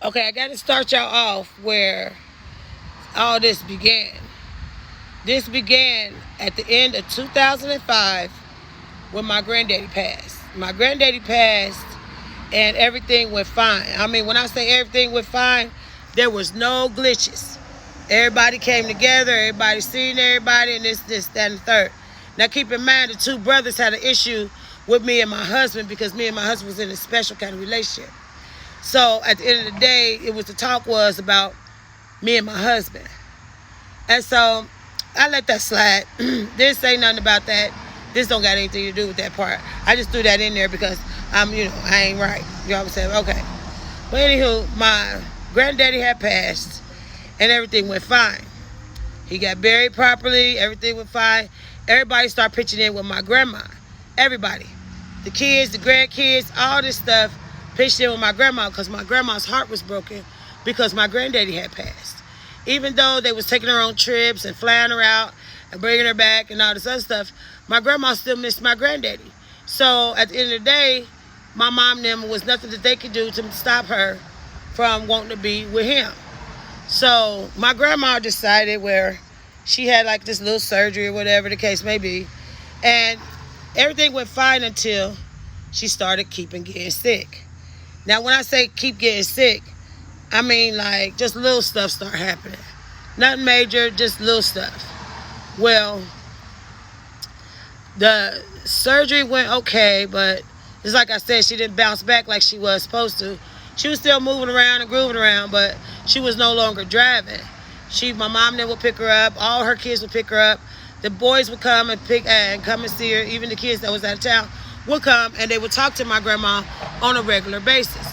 Okay, I got to start y'all off where all this began. This began at the end of 2005 when my granddaddy passed. My granddaddy passed and everything went fine. I mean, when I say everything went fine, there was no glitches. Everybody came together, everybody seen everybody, and this, that, and the third. Now keep in mind, the two brothers had an issue with me and my husband because me and my husband was in a special kind of relationship. So at the end of the day, the talk was about me and my husband. And so I let that slide. Didn't say nothing about that. This don't got anything to do with that part. I just threw that in there because I ain't right. You know what I'm saying? Okay. But anywho, my granddaddy had passed and everything went fine. He got buried properly. Everything went fine. Everybody started pitching in with my grandma. Everybody. The kids, the grandkids, all this stuff pitched in with my grandma because my grandma's heart was broken because my granddaddy had passed. Even though they was taking her on trips and flying her out and bringing her back and all this other stuff, my grandma still missed my granddaddy. So at the end of the day, my mom and them was nothing that they could do to stop her from wanting to be with him. So my grandma decided where she had like this little surgery or whatever the case may be. And everything went fine until she started getting sick. Now, when I say keep getting sick, I mean like just little stuff start happening. Nothing major, just little stuff. Well, the surgery went okay, but just like I said, she didn't bounce back like she was supposed to. She was still moving around and grooving around, but she was no longer driving. My mom then would pick her up. All her kids would pick her up. The boys would come and come and see her. Even the kids that was out of town would come and they would talk to my grandma on a regular basis.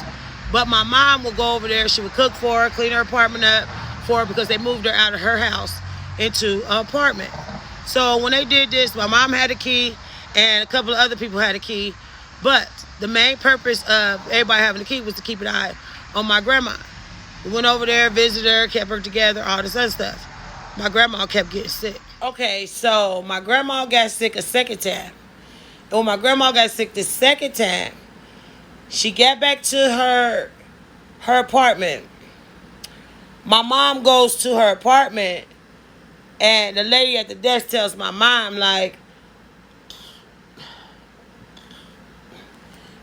But my mom would go over there. She would cook for her, clean her apartment up for her because they moved her out of her house into an apartment. So when they did this, my mom had a key and a couple of other people had a key. But the main purpose of everybody having a key was to keep an eye on my grandma. We went over there, visited her, kept her together, all this other stuff. My grandma kept getting sick. Okay, so my grandma got sick a second time. And when my grandma got sick the second time, she got back to her apartment. My mom goes to her apartment, and the lady at the desk tells my mom, like,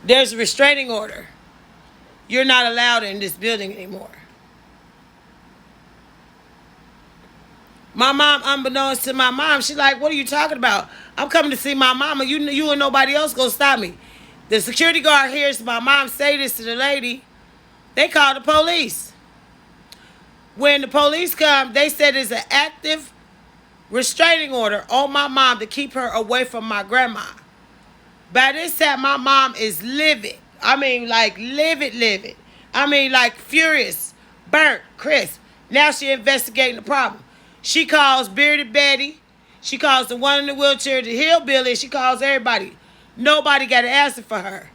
there's a restraining order. You're not allowed in this building anymore. My mom, unbeknownst to my mom, she's like, what are you talking about? I'm coming to see my mama. You and nobody else gonna stop me. The security guard hears my mom say this to the lady. They call the police. When the police come, they said there's an active restraining order on my mom to keep her away from my grandma. By this time, my mom is livid. I mean, like, livid. I mean, like, furious, burnt, crisp. Now she investigating the problem. She calls Bearded Betty. She calls the one in the wheelchair, the hillbilly. She calls everybody. Nobody got an answer for her,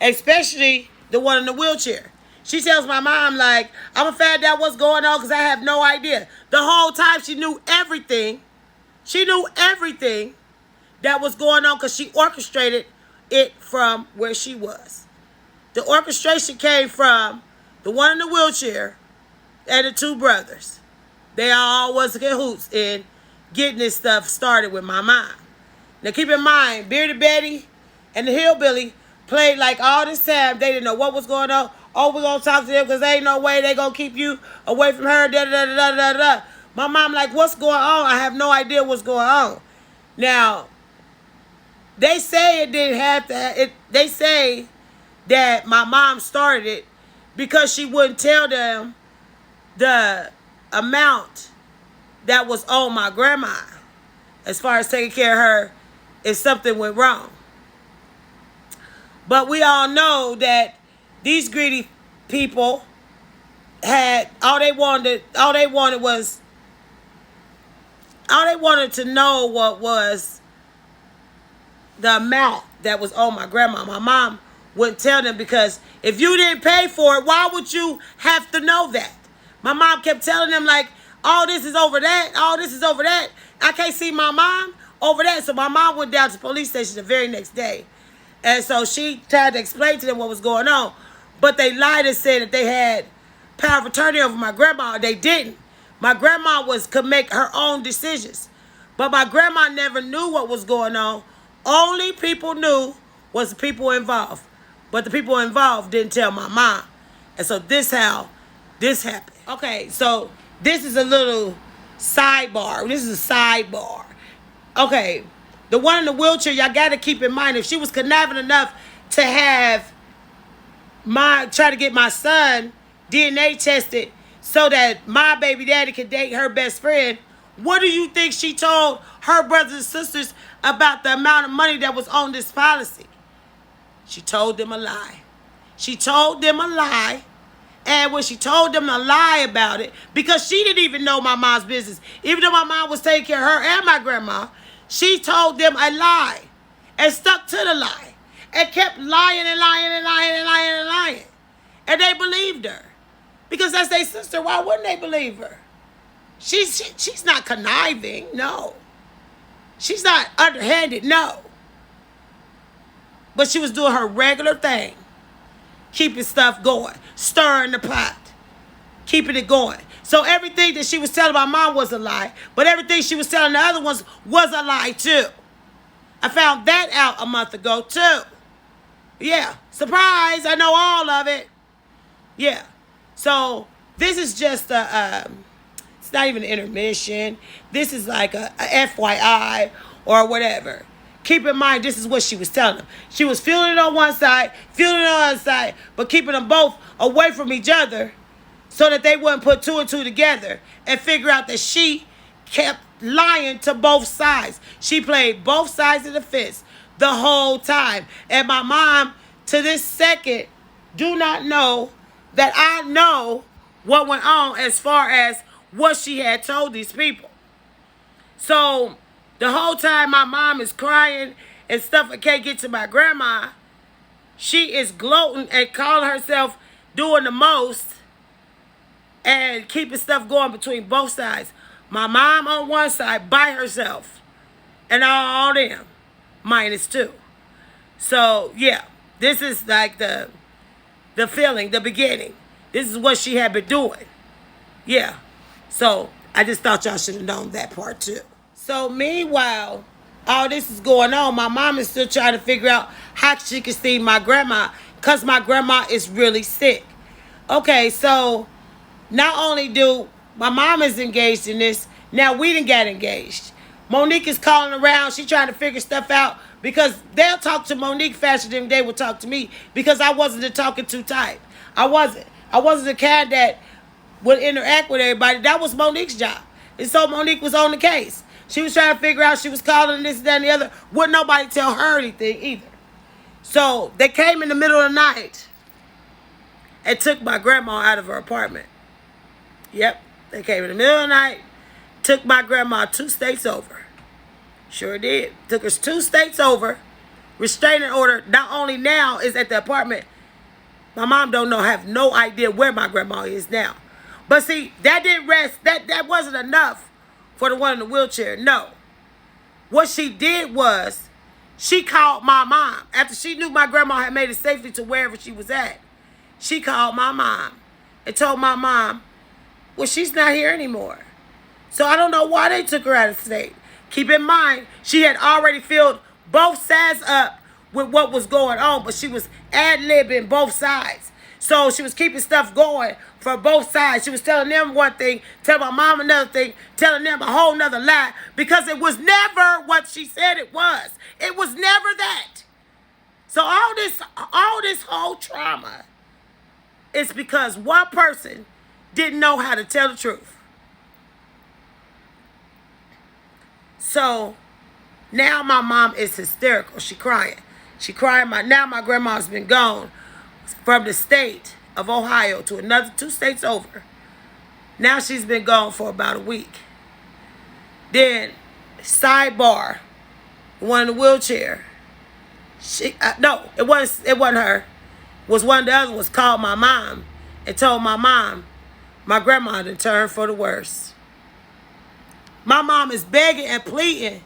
especially the one in the wheelchair. She tells my mom, like, I'm going to find out what's going on because I have no idea. The whole time she knew everything. She knew everything that was going on because she orchestrated it from where she was. The orchestration came from the one in the wheelchair and the two brothers. They all was cahoots in getting this stuff started with my mom. Now keep in mind, Bearded Betty and the hillbilly played like all this time. They didn't know what was going on. Oh, we're going to talk to them because there ain't no way they going to keep you away from her. Da, da, da, da, da, da. My mom like, what's going on? I have no idea what's going on. Now, they say it didn't have to. They say that my mom started it because she wouldn't tell them the amount that was on my grandma as far as taking care of her if something went wrong. But we all know that these greedy people had all they wanted to know what was the amount that was on my grandma. My mom wouldn't tell them because if you didn't pay for it, why would you have to know that? My mom kept telling them, like, all this is over that, all this is over that. I can't see my mom over that. So my mom went down to the police station the very next day. And so she tried to explain to them what was going on. But they lied and said that they had power of attorney over my grandma. They didn't. My grandma could make her own decisions. But my grandma never knew what was going on. Only people knew was the people involved. But the people involved didn't tell my mom. And so this how this happened. Okay, so this is a little sidebar. This is a sidebar. Okay, the one in the wheelchair, y'all got to keep in mind, if she was conniving enough to have try to get my son DNA tested so that my baby daddy could date her best friend, what do you think she told her brothers and sisters about the amount of money that was on this policy? She told them a lie. She told them a lie. And when she told them a lie about it, because she didn't even know my mom's business, even though my mom was taking care of her and my grandma, she told them a lie and stuck to the lie and kept lying and lying and lying and lying and lying. And they believed her. Because that's their sister. Why wouldn't they believe her? She's not conniving. No. She's not underhanded. No. But she was doing her regular thing. Keeping stuff going. Stirring the pot. Keeping it going. So everything that she was telling my mom was a lie. But everything she was telling the other ones was a lie too. I found that out a month ago too. Yeah. Surprise. I know all of it. Yeah. So this is just it's not even an intermission. This is like a FYI or whatever. Keep in mind, this is what she was telling them. She was feeling it on one side, feeling it on the other side, but keeping them both away from each other so that they wouldn't put two and two together and figure out that she kept lying to both sides. She played both sides of the fence the whole time. And my mom, to this second, do not know that I know what went on as far as what she had told these people. So the whole time my mom is crying and stuff and can't get to my grandma, she is gloating and calling herself doing the most and keeping stuff going between both sides. My mom on one side by herself and all them minus two. So yeah, this is like the feeling, the beginning. This is what she had been doing. Yeah. So I just thought y'all should have known that part too. So meanwhile, all this is going on, my mom is still trying to figure out how she can see my grandma because my grandma is really sick. Okay, so not only do my mom is engaged in this, now we done got engaged. Monique is calling around. She trying to figure stuff out because they'll talk to Monique faster than they would talk to me because I wasn't the talking to type. I wasn't the kind that would interact with everybody. That was Monique's job. And so Monique was on the case. She was trying to figure out, she was calling this, that, and the other. Wouldn't nobody tell her anything either. So they came in the middle of the night and took my grandma out of her apartment. Yep, they came in the middle of the night, took my grandma 2 states over. Sure did. Took us 2 states over. Restraining order not only now is at the apartment. My mom don't know, have no idea where my grandma is now. But see, that didn't rest. That wasn't enough for the one in the wheelchair. No. What she did was she called my mom. After she knew my grandma had made it safely to wherever she was at, she called my mom and told my mom, well, she's not here anymore. So I don't know why they took her out of state. Keep in mind, she had already filled both sides up with what was going on, but she was ad-libbing both sides. So she was keeping stuff going for both sides. She was telling them one thing, telling my mom another thing, telling them a whole nother lie, because it was never what she said it was. It was never that. So all this whole trauma is because one person didn't know how to tell the truth. So now my mom is hysterical. She crying. Now my grandma's been gone from the state of Ohio to another 2 states over. Now she's been gone for about a week. Then, sidebar, one in the wheelchair. No, it wasn't her. It was one of the other ones called my mom and told my mom my grandma had turned for the worse. My mom is begging and pleading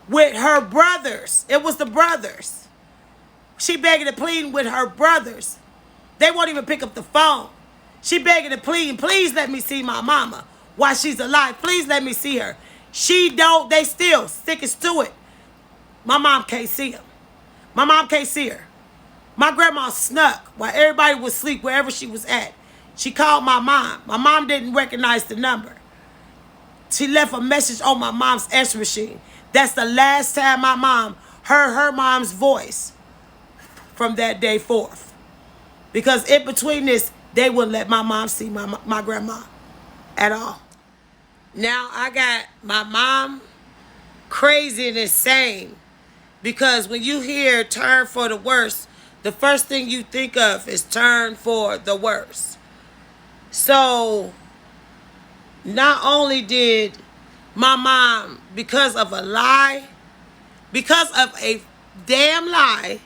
with her brothers. It was the brothers. She begging and pleading with her brothers. They won't even pick up the phone. She begging and pleading, please let me see my mama while she's alive. Please let me see her. She don't, they still stick as to it. My mom can't see him. My mom can't see her. My grandma snuck while everybody was asleep wherever she was at. She called my mom. My mom didn't recognize the number. She left a message on my mom's answering machine. That's the last time my mom heard her mom's voice from that day forth. Because in between this, they wouldn't let my mom see my grandma at all. Now I got my mom crazy and insane. Because when you hear turn for the worse, the first thing you think of is turn for the worse. So not only did my mom, because of a lie, because of a damn lie,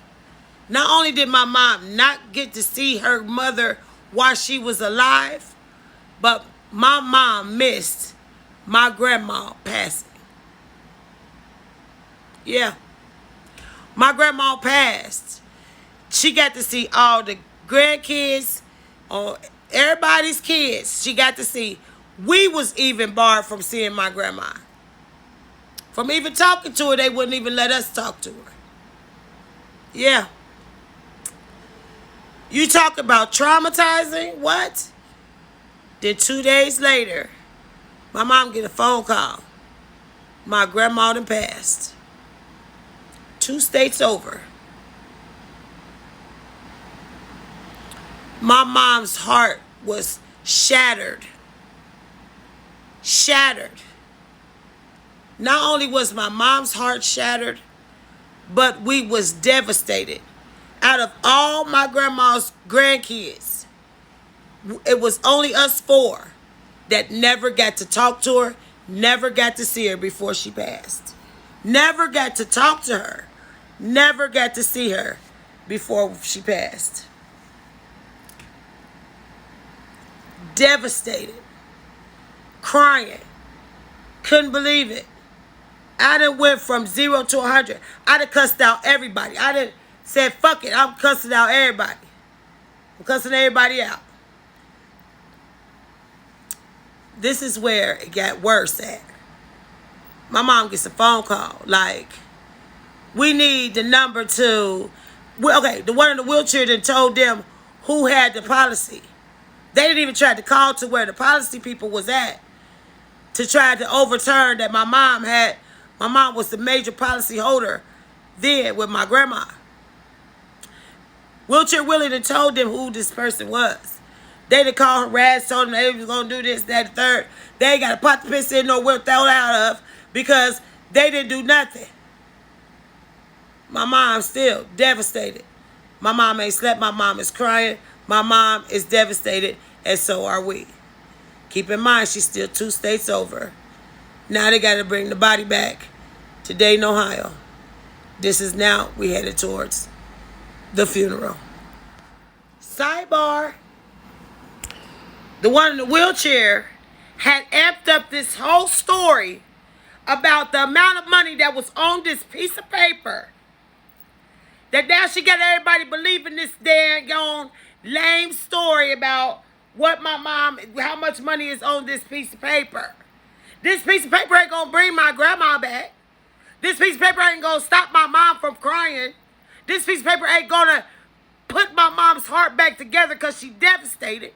not only did my mom not get to see her mother while she was alive, but my mom missed my grandma passing. Yeah. My grandma passed. She got to see all the grandkids, everybody's kids. She got to see. We was even barred from seeing my grandma. From even talking to her, they wouldn't even let us talk to her. Yeah. You talk about traumatizing? What? Then 2 days later, my mom get a phone call. My grandma done passed. 2 states over. My mom's heart was shattered. Shattered. Not only was my mom's heart shattered, but we was devastated. Out of all my grandma's grandkids, it was only us 4 that never got to talk to her, never got to see her before she passed. Never got to talk to her. Never got to see her before she passed. Devastated. Crying. Couldn't believe it. I done went from 0 to 100. I done cussed out everybody. I done said, fuck it, I'm cussing out everybody. I'm cussing everybody out. This is where it got worse at. My mom gets a phone call like, we need the number to, okay, the one in the wheelchair that told them who had the policy. They didn't even try to call to where the policy people was at to try to overturn that my mom had. My mom was the major policy holder then with my grandma. Wheelchair Willie done told them who this person was. They done called harassed, told them they was going to do this, that, the third. They ain't got a pot to piss in nowhere thrown out of because they didn't do nothing. My mom's still devastated. My mom ain't slept. My mom is crying. My mom is devastated, and so are we. Keep in mind, she's still 2 states over. Now they got to bring the body back to Dayton, Ohio. This is now we headed towards the funeral. Sidebar. The one in the wheelchair had amped up this whole story about the amount of money that was on this piece of paper. That now she got everybody believing this dang lame story about what my mom, how much money is on this piece of paper. This piece of paper ain't gonna bring my grandma back. This piece of paper ain't gonna stop my mom from crying. This piece of paper ain't gonna put my mom's heart back together because she's devastated.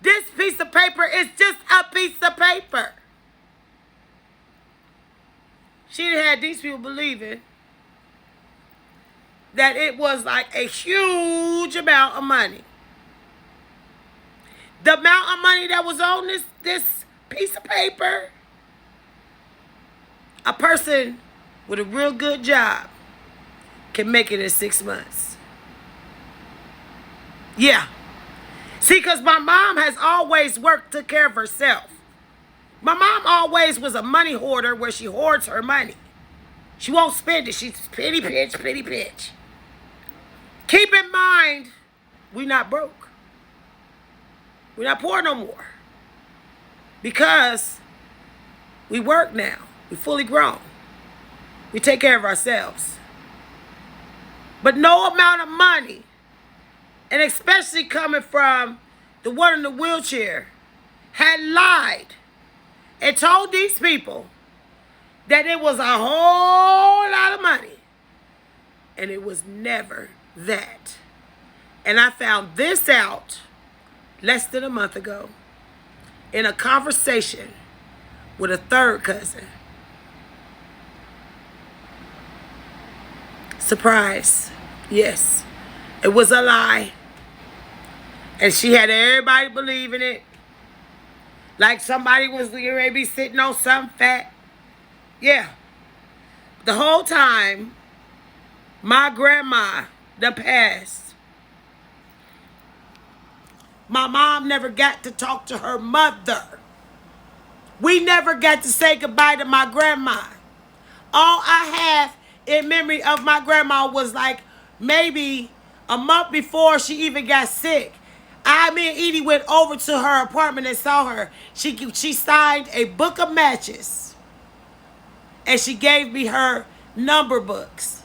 This piece of paper is just a piece of paper. She had these people believing that it was like a huge amount of money. The amount of money that was on this piece of paper, a person with a real good job can make it in 6 months. Yeah. See, because my mom has always took care of herself. My mom always was a money hoarder where she hoards her money. She won't spend it. She's pity pitch, pity pitch. Keep in mind, we not broke. We're not poor no more. Because we work now. We fully grown. We take care of ourselves. But no amount of money, and especially coming from the one in the wheelchair, had lied and told these people that it was a whole lot of money. And it was never that. And I found this out less than a month ago in a conversation with a third cousin. Surprise. Yes, it was a lie. And she had everybody believing it. Like somebody was maybe sitting on something fat. Yeah. The whole time, my grandma, the past, my mom never got to talk to her mother. We never got to say goodbye to my grandma. All I have in memory of my grandma was like maybe a month before she even got sick. Me and Edie went over to her apartment and saw her. She signed a book of matches. And she gave me her number books.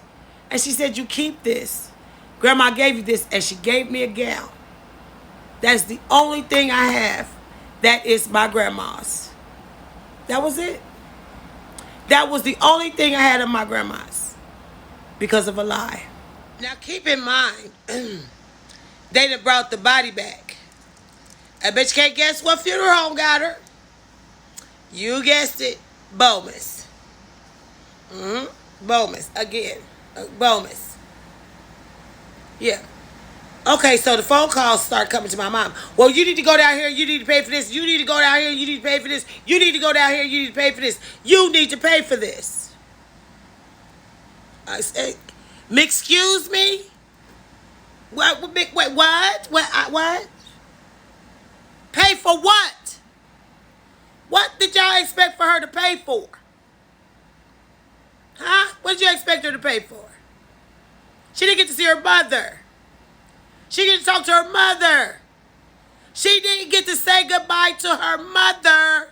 And she said, you keep this. Grandma gave you this. And she gave me a gown. That's the only thing I have that is my grandma's. That was it. That was the only thing I had of my grandma's. Because of a lie. Now keep in mind, they done brought the body back. I bet you can't guess what funeral home got her. You guessed it. Bomas. Bomas. Again. Bomas. Yeah. Okay, so the phone calls start coming to my mom. Well, you need to go down here. You need to pay for this. You need to go down here. You need to pay for this. You need to go down here. You need to pay for this. You need to pay for this. I say, excuse me? What? Wait, what? What? Pay for what? What did y'all expect for her to pay for? Huh? What did you expect her to pay for? She didn't get to see her mother. She didn't talk to her mother. She didn't get to say goodbye to her mother.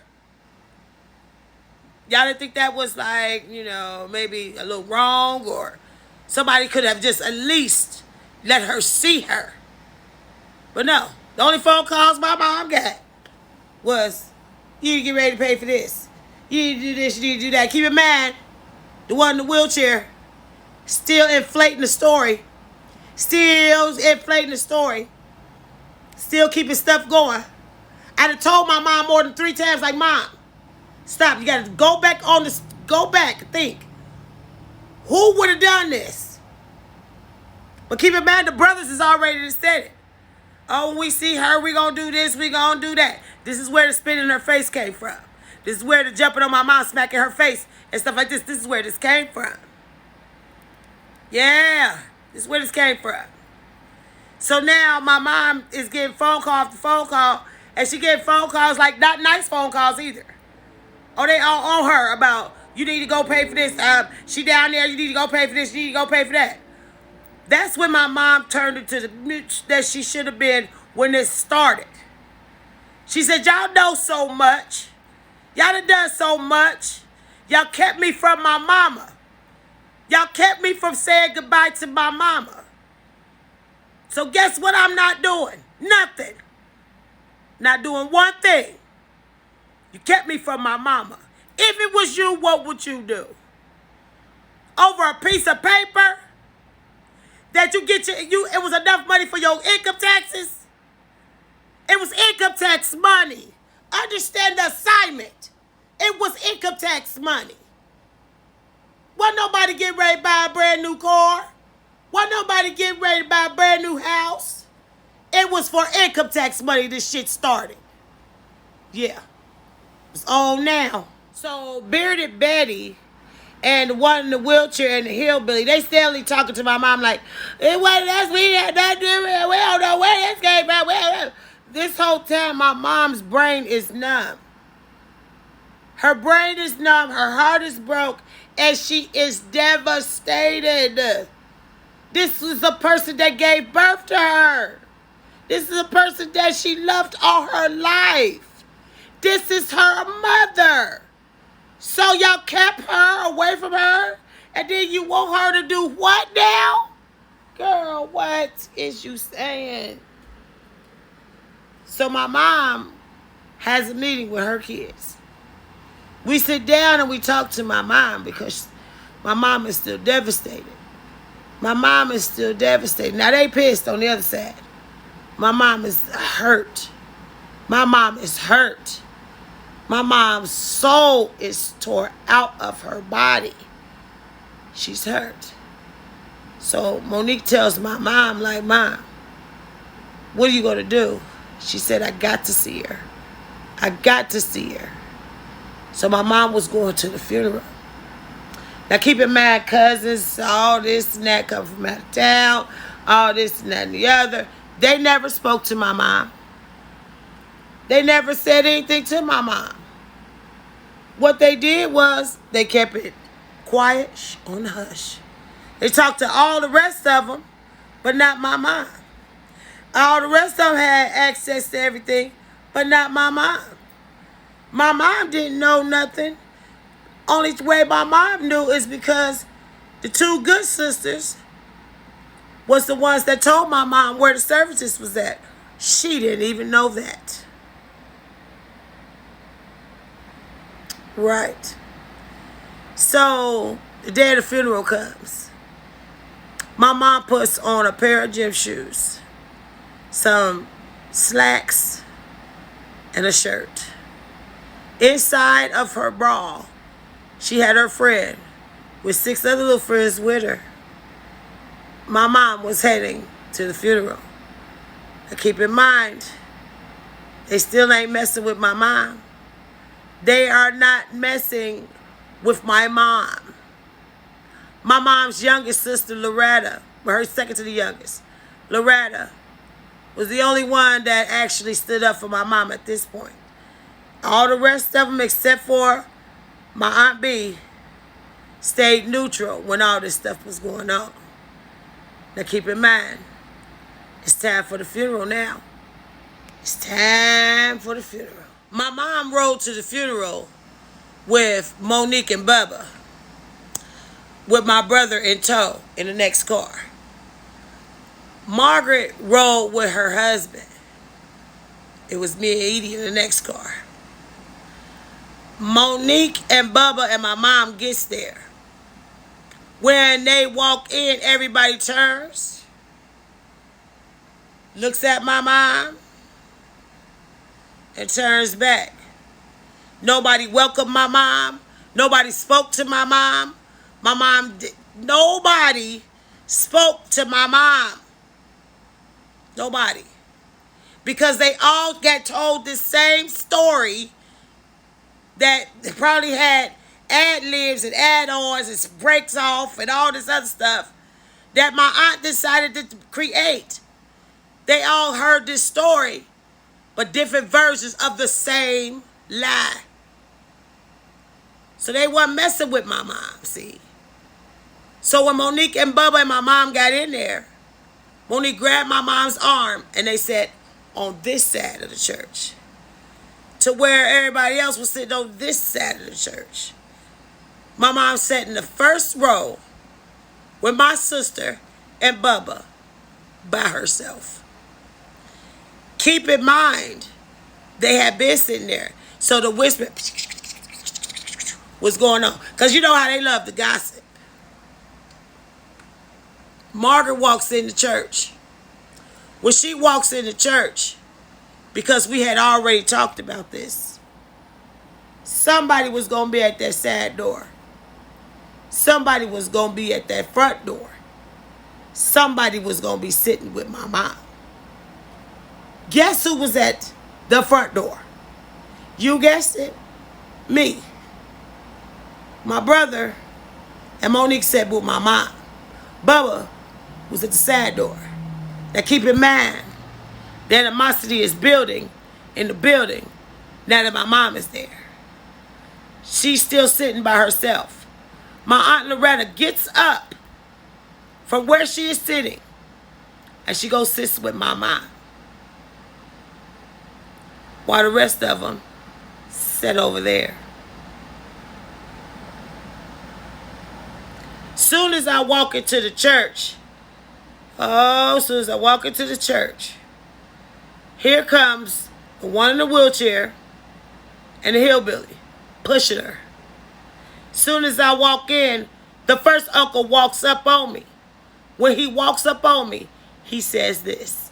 Y'all didn't think that was like, maybe a little wrong, or somebody could have just at least let her see her. But no, the only phone calls my mom got was, you need to get ready to pay for this. You need to do this, you need to do that. Keep in mind, the one in the wheelchair, still inflating the story. Still inflating the story. Still keeping stuff going. I done told my mom more than 3 times, like, Mom, stop. You got to go back and think. Who would have done this? But keep in mind, the brothers is already said it. Oh, when we see her, we going to do this, we going to do that. This is where the spit in her face came from. This is where the jumping on my mom, smacking her face, and stuff like this. This is where this came from. Yeah. This is where this came from. So now my mom is getting phone call after phone call, and she getting phone calls, like not nice phone calls either. Oh, they all on her about, you need to go pay for this. She down there, you need to go pay for this, you need to go pay for that. That's when my mom turned into the bitch that she should have been when this started. She said, y'all know so much. Y'all done so much. Y'all kept me from my mama. Y'all kept me from saying goodbye to my mama. So guess what I'm not doing? Nothing. Not doing one thing. You kept me from my mama. If it was you, what would you do? Over a piece of paper that it was enough money for your income taxes? It was income tax money. Understand the assignment. It was income tax money. Wasn't nobody getting ready to buy a brand new car. Wasn't nobody getting ready to buy a brand new house. It was for income tax money this shit started. Yeah. It's on now. So Bearded Betty and the one in the wheelchair and the hillbilly, they still talking to my mom like, it wasn't us, we don't know where this came from. This whole time my mom's brain is numb. Her brain is numb, her heart is broke, and she is devastated. This is a person that gave birth to her. This is a person that she loved all her life. This is her mother. So y'all kept her away from her, and then you want her to do what now? Girl, what is you saying? So my mom has a meeting with her kids. We sit down and we talk to my mom because my mom is still devastated. My mom is still devastated. Now they pissed on the other side. My mom is hurt. My mom is hurt. My mom's soul is tore out of her body. She's hurt. So Monique tells my mom, like, Mom, what are you going to do? She said, I got to see her. I got to see her. So my mom was going to the funeral. Now keep in mind, cousins, all this and that come from out of town, all this and that and the other. They never spoke to my mom. They never said anything to my mom. What they did was they kept it quiet, on the hush. They talked to all the rest of them, but not my mom. All the rest of them had access to everything, but not my mom. My mom didn't know nothing. Only way my mom knew is because the two good sisters was the ones that told my mom where the services was at. She didn't even know that. Right. So the day of the funeral comes. My mom puts on a pair of gym shoes, some slacks, and a shirt. Inside of her bra, she had her friend with 6 other little friends with her. My mom was heading to the funeral. Now keep in mind, they still ain't messing with my mom. They are not messing with my mom. My mom's youngest sister, Loretta, her second to the youngest, Loretta, was the only one that actually stood up for my mom at this point. All the rest of them, except for my Aunt B, stayed neutral when all this stuff was going on. Now keep in mind, it's time for the funeral now. It's time for the funeral. My mom rode to the funeral with Monique and Bubba, with my brother in tow in the next car. Margaret rode with her husband. It was me and Edie in the next car. Monique and Bubba and my mom gets there. When they walk in, everybody turns, looks at my mom, and turns back. Nobody welcomed my mom. Nobody spoke to my mom. Nobody spoke to my mom. Nobody. Because they all got told the same story that they probably had ad-libs and add-ons and breaks off and all this other stuff that my aunt decided to create. They all heard this story, but different versions of the same lie. So they wasn't messing with my mom, see. So when Monique and Bubba and my mom got in there, Monique grabbed my mom's arm and they sat on this side of the church, to where everybody else was sitting on this side of the church. My mom sat in the first row with my sister and Bubba by herself. Keep in mind, they had been sitting there. So the whisper was going on. Because you know how they love to gossip. Margaret walks in the church. When she walks in the church, because we had already talked about this, somebody was going to be at that side door. Somebody was going to be at that front door. Somebody was going to be sitting with my mom. Guess who was at the front door? You guessed it. Me. My brother and Monique sat with my mom. Bubba was at the side door. Now keep in mind, the animosity is building in the building now that my mom is there. She's still sitting by herself. My Aunt Loretta gets up from where she is sitting and she goes sit with my mom, while the rest of them sit over there. Soon as I walk into the church, Here comes the one in the wheelchair and the hillbilly pushing her. Soon as I walk in, the first uncle walks up on me. When he walks up on me, he says this.